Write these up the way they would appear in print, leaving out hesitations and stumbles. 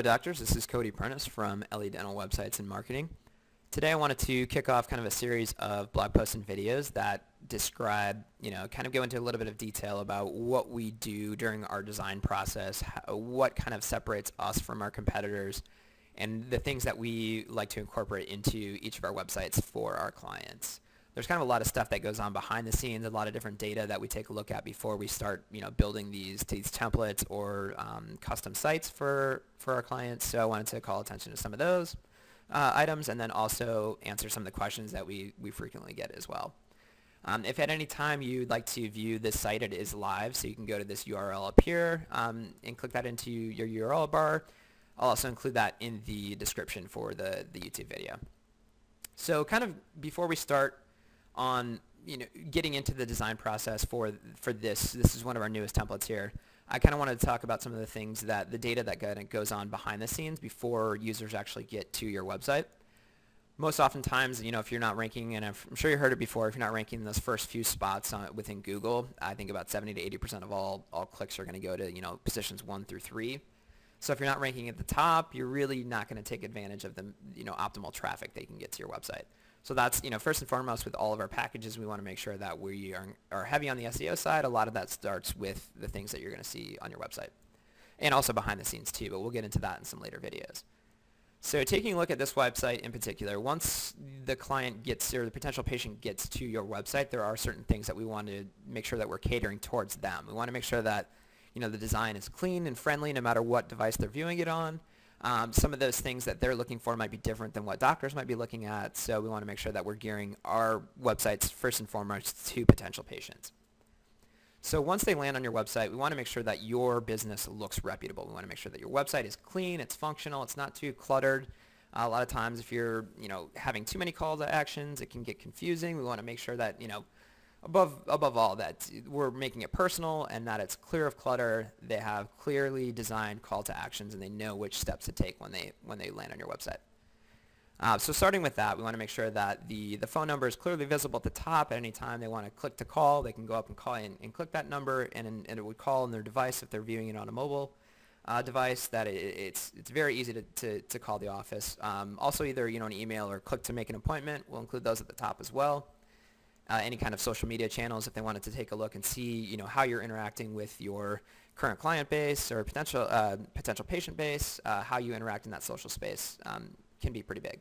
Hello doctors, this is Cody Prentice from LE Dental Websites and Marketing. Today I wanted to kick off kind of a series of blog posts and videos that describe, kind of go into a little bit of detail about what we do during our design process, what kind of separates us from our competitors, and the things that we like to incorporate into each of our websites for our clients. There's kind of a lot of stuff that goes on behind the scenes, a lot of different data that we take a look at before we start, building these templates or custom sites for our clients. So I wanted to call attention to some of those items and then also answer some of the questions that we frequently get as well. If at any time you'd like to view this site, it is live, so you can go to this URL up here and click that into your URL bar. I'll also include that in the description for the YouTube video. So kind of before we start on getting into the design process for this is one of our newest templates here. I kind of wanted to talk about some of the things the data that goes on behind the scenes before users actually get to your website. Most oftentimes, if you're not ranking, and I'm sure you heard it before, if you're not ranking in those first few spots within Google, I think about 70 to 80% of all clicks are going to go to positions 1 through 3. So if you're not ranking at the top, you're really not going to take advantage of the optimal traffic they can get to your website. So that's, first and foremost with all of our packages, we want to make sure that we are heavy on the SEO side. A lot of that starts with the things that you're going to see on your website and also behind the scenes too, but we'll get into that in some later videos. So taking a look at this website in particular, once the client gets or the potential patient gets to your website, there are certain things that we want to make sure that we're catering towards them. We want to make sure that, the design is clean and friendly no matter what device they're viewing it on. Some of those things that they're looking for might be different than what doctors might be looking at, so we want to make sure that we're gearing our websites first and foremost to potential patients. So once they land on your website, we want to make sure that your business looks reputable. We want to make sure that your website is clean, it's functional, it's not too cluttered. A lot of times if you're having too many call to actions, it can get confusing. We want to make sure that above all that we're making it personal and that it's clear of clutter. They have clearly designed call to actions and they know which steps to take when they land on your website. So starting with that, we want to make sure that the phone number is clearly visible at the top. At any time they want to click to call, they can go up and call and click that number and it would call on their device if they're viewing it on a mobile device. That it's very easy to call the office. Also either an email or click to make an appointment. We'll include those at the top as well. Any kind of social media channels if they wanted to take a look and see how you're interacting with your current client base or potential patient base, how you interact in that social space can be pretty big.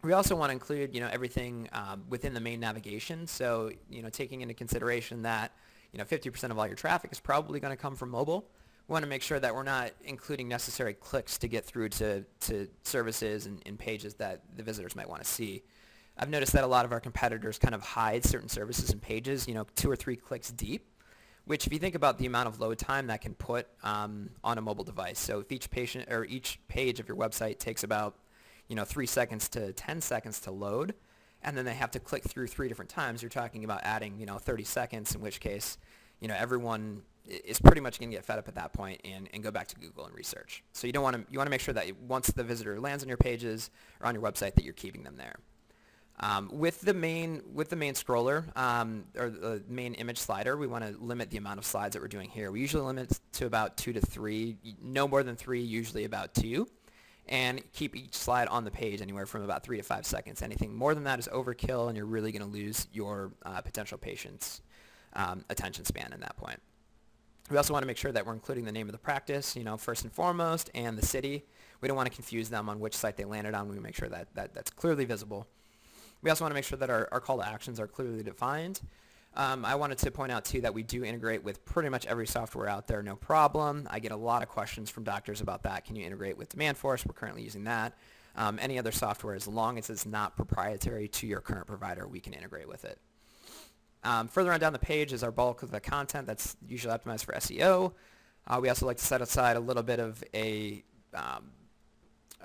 We also want to include everything within the main navigation. So taking into consideration that 50% of all your traffic is probably going to come from mobile. We want to make sure that we're not including necessary clicks to get through to services and pages that the visitors might want to see. I've noticed that a lot of our competitors kind of hide certain services and pages, 2 or 3 clicks deep, which if you think about the amount of load time that can put on a mobile device. So if each patient or each page of your website takes about 3 seconds to 10 seconds to load, and then they have to click through 3 different times, you're talking about adding 30 seconds, in which case everyone is pretty much going to get fed up at that point and go back to Google and research. So you want to make sure that once the visitor lands on your pages or on your website that you're keeping them there. With the main scroller or the main image slider, we want to limit the amount of slides that we're doing here. We usually limit to about 2 to 3, no more than 3, usually about 2, and keep each slide on the page anywhere from about 3 to 5 seconds. Anything more than that is overkill, and you're really going to lose your potential patient's attention span at that point. We also want to make sure that we're including the name of the practice, first and foremost, and the city. We don't want to confuse them on which site they landed on. We make sure that that's clearly visible. We also want to make sure that our call to actions are clearly defined. I wanted to point out too that we do integrate with pretty much every software out there, no problem. I get a lot of questions from doctors about that. Can you integrate with Demandforce? We're currently using that. Any other software, as long as it's not proprietary to your current provider, we can integrate with it. Further on down the page is our bulk of the content that's usually optimized for SEO. We also like to set aside a little bit of a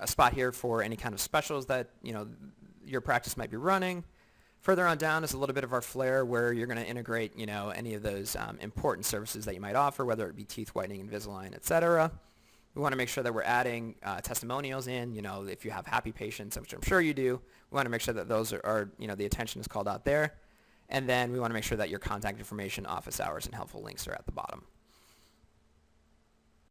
spot here for any kind of specials that your practice might be running. Further on down is a little bit of our flair where you're going to integrate, any of those important services that you might offer, whether it be teeth whitening, Invisalign, etc. We want to make sure that we're adding testimonials in, if you have happy patients, which I'm sure you do. We want to make sure that those are the attention is called out there. And then we want to make sure that your contact information, office hours, and helpful links are at the bottom.